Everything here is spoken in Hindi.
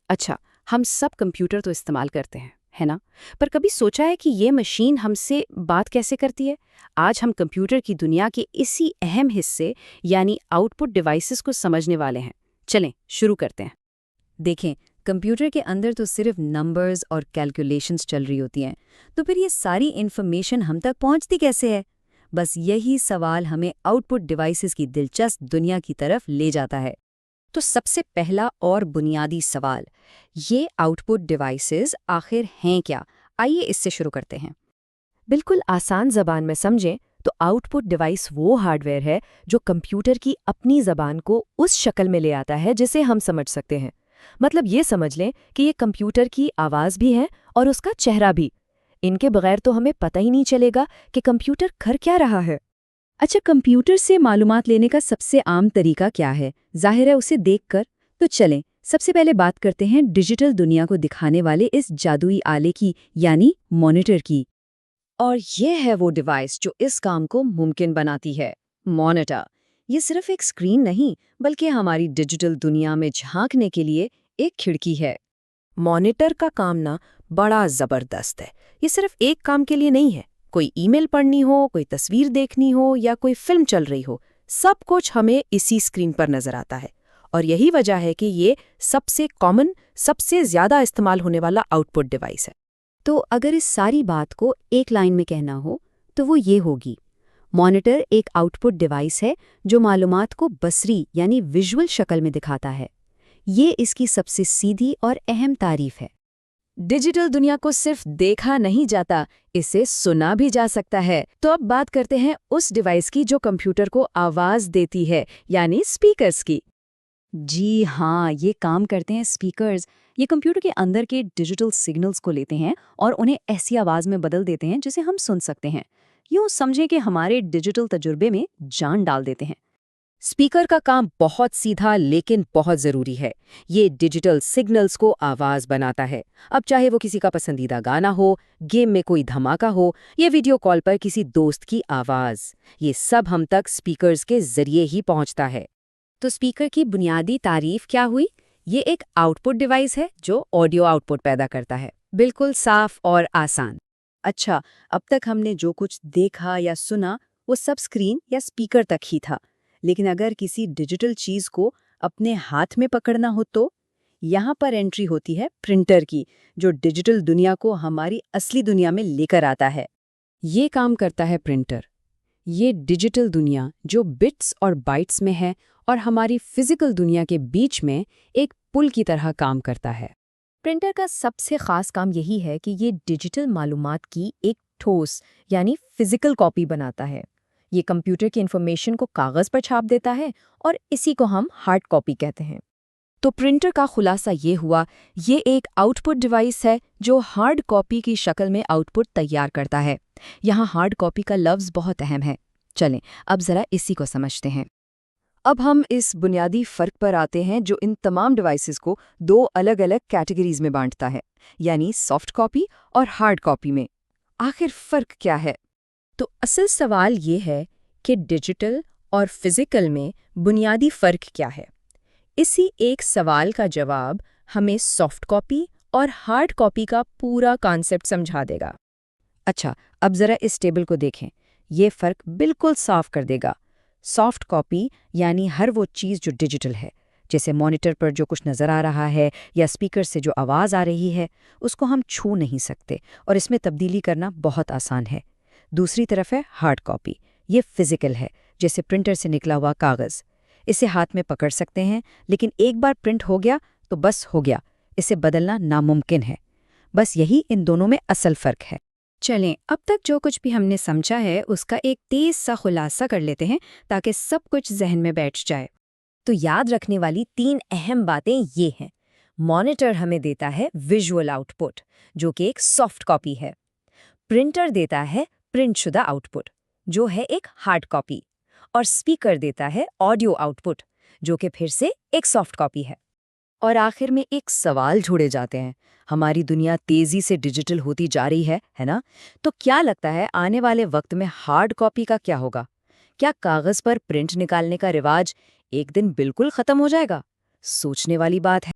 अच्छा, हम सब कंप्यूटर तो इस्तेमाल करते हैं, है ना? पर कभी सोचा है कि ये मशीन हमसे बात कैसे करती है? आज हम कंप्यूटर की दुनिया के इसी अहम हिस्से यानी आउटपुट डिवाइसेस को समझने वाले हैं। चलें, शुरू करते हैं। देखें, कंप्यूटर के अंदर तो सिर्फ नंबर्स और कैलकुलेशंस चल रही होती हैं, तो फिर ये सारी इन्फॉर्मेशन हम तक पहुंचती कैसे है? बस यही सवाल हमें आउटपुट डिवाइसेस की दिलचस्प दुनिया की तरफ ले जाता है। तो सबसे पहला और बुनियादी सवाल, ये आउटपुट डिवाइसेस आखिर हैं क्या? आइए इससे शुरू करते हैं। बिल्कुल आसान जबान में समझें तो आउटपुट डिवाइस वो हार्डवेयर है जो कंप्यूटर की अपनी जबान को उस शक्ल में ले आता है जिसे हम समझ सकते हैं। मतलब ये समझ लें कि ये कंप्यूटर की आवाज़ भी है और उसका चेहरा भी। इनके बगैर तो हमें पता ही नहीं चलेगा कि कंप्यूटर कर क्या रहा है। अच्छा, कंप्यूटर से मालूमात लेने का सबसे आम तरीका क्या है? जाहिर है उसे देखकर। तो चलें, सबसे पहले बात करते हैं डिजिटल दुनिया को दिखाने वाले इस जादुई आले की, यानी मॉनिटर की। और ये है वो डिवाइस जो इस काम को मुमकिन बनाती है, मॉनिटर। ये सिर्फ एक स्क्रीन नहीं, बल्कि हमारी डिजिटल दुनिया में झांकने के लिए एक खिड़की है। मॉनिटर का काम ना बड़ा जबरदस्त है। ये सिर्फ एक काम के लिए नहीं है। कोई ईमेल पढ़नी हो, कोई तस्वीर देखनी हो या कोई फिल्म चल रही हो, सब कुछ हमें इसी स्क्रीन पर नजर आता है। और यही वजह है कि ये सबसे कॉमन, सबसे ज्यादा इस्तेमाल होने वाला आउटपुट डिवाइस है। तो अगर इस सारी बात को एक लाइन में कहना हो तो वो ये होगी: मॉनिटर एक आउटपुट डिवाइस है जो मालूमात को बसरी यानी विजुअल शक्ल में दिखाता है। ये इसकी सबसे सीधी और अहम तारीफ है। डिजिटल दुनिया को सिर्फ देखा नहीं जाता, इसे सुना भी जा सकता है। तो अब बात करते हैं उस डिवाइस की जो कंप्यूटर को आवाज देती है, यानी स्पीकर्स की। जी हाँ, ये काम करते हैं स्पीकर्स। ये कंप्यूटर के अंदर के डिजिटल सिग्नल्स को लेते हैं और उन्हें ऐसी आवाज में बदल देते हैं जिसे हम सुन सकते हैं। यूँ समझें कि हमारे डिजिटल तजुर्बे में जान डाल देते हैं। स्पीकर का काम बहुत सीधा लेकिन बहुत जरूरी है। ये डिजिटल सिग्नल्स को आवाज बनाता है। अब चाहे वो किसी का पसंदीदा गाना हो, गेम में कोई धमाका हो या वीडियो कॉल पर किसी दोस्त की आवाज, ये सब हम तक स्पीकर्स के जरिए ही पहुंचता है। तो स्पीकर की बुनियादी तारीफ क्या हुई? ये एक आउटपुट डिवाइस है जो ऑडियो आउटपुट पैदा करता है, बिल्कुल साफ और आसान। अच्छा, अब तक हमने जो कुछ देखा या सुना वो सब स्क्रीन या स्पीकर तक ही था। लेकिन अगर किसी डिजिटल चीज को अपने हाथ में पकड़ना हो तो यहाँ पर एंट्री होती है प्रिंटर की, जो डिजिटल दुनिया को हमारी असली दुनिया में लेकर आता है। ये काम करता है प्रिंटर। ये डिजिटल दुनिया जो बिट्स और बाइट्स में है और हमारी फिजिकल दुनिया के बीच में एक पुल की तरह काम करता है। प्रिंटर का सबसे खास काम यही है कि ये डिजिटल मालूमात की एक ठोस यानी फिजिकल कॉपी बनाता है। ये कंप्यूटर की इंफॉर्मेशन को कागज़ पर छाप देता है और इसी को हम हार्ड कॉपी कहते हैं। तो प्रिंटर का खुलासा ये हुआ, ये एक आउटपुट डिवाइस है जो हार्ड कॉपी की शक्ल में आउटपुट तैयार करता है। यहाँ हार्ड कॉपी का लफ्ज़ बहुत अहम है। चलें, अब ज़रा इसी को समझते हैं। अब हम इस बुनियादी फ़र्क पर आते हैं जो इन तमाम डिवाइसेस को दो अलग-अलग कैटेगरीज में बांटता है, यानी सॉफ्ट कॉपी और हार्ड कॉपी में। आखिर फ़र्क क्या है? तो असल सवाल ये है कि डिजिटल और फिजिकल में बुनियादी फ़र्क क्या है। इसी एक सवाल का जवाब हमें सॉफ्ट कॉपी और हार्ड कॉपी का पूरा कॉन्सेप्ट समझा देगा। अच्छा, अब ज़रा इस टेबल को देखें। ये फ़र्क बिल्कुल साफ कर देगा। सॉफ्ट कॉपी यानी हर वो चीज़ जो डिजिटल है, जैसे मॉनिटर पर जो कुछ नज़र आ रहा है या स्पीकर से जो आवाज़ आ रही है, उसको हम छू नहीं सकते और इसमें तब्दीली करना बहुत आसान है। दूसरी तरफ है हार्ड कॉपी। ये फिजिकल है, जैसे प्रिंटर से निकला हुआ कागज़। इसे हाथ में पकड़ सकते हैं, लेकिन एक बार प्रिंट हो गया तो बस हो गया। इसे बदलना नामुमकिन है। बस यही इन दोनों में असल फ़र्क है। चलें, अब तक जो कुछ भी हमने समझा है उसका एक तेज सा खुलासा कर लेते हैं ताकि सब कुछ जहन में बैठ जाए। तो याद रखने वाली 3 अहम बातें ये हैं। मॉनिटर हमें देता है विजुअल आउटपुट, जो कि एक सॉफ्ट कॉपी है। प्रिंटर देता है प्रिंटशुदा आउटपुट, जो है एक हार्ड कॉपी। और स्पीकर देता है ऑडियो आउटपुट, जो कि फिर से एक सॉफ्ट कॉपी है। और आखिर में एक सवाल जुड़े जाते हैं। हमारी दुनिया तेजी से डिजिटल होती जा रही है ना? तो क्या लगता है आने वाले वक्त में हार्ड कॉपी का क्या होगा? क्या कागज पर प्रिंट निकालने का रिवाज एक दिन बिल्कुल खत्म हो जाएगा? सोचने वाली बात है।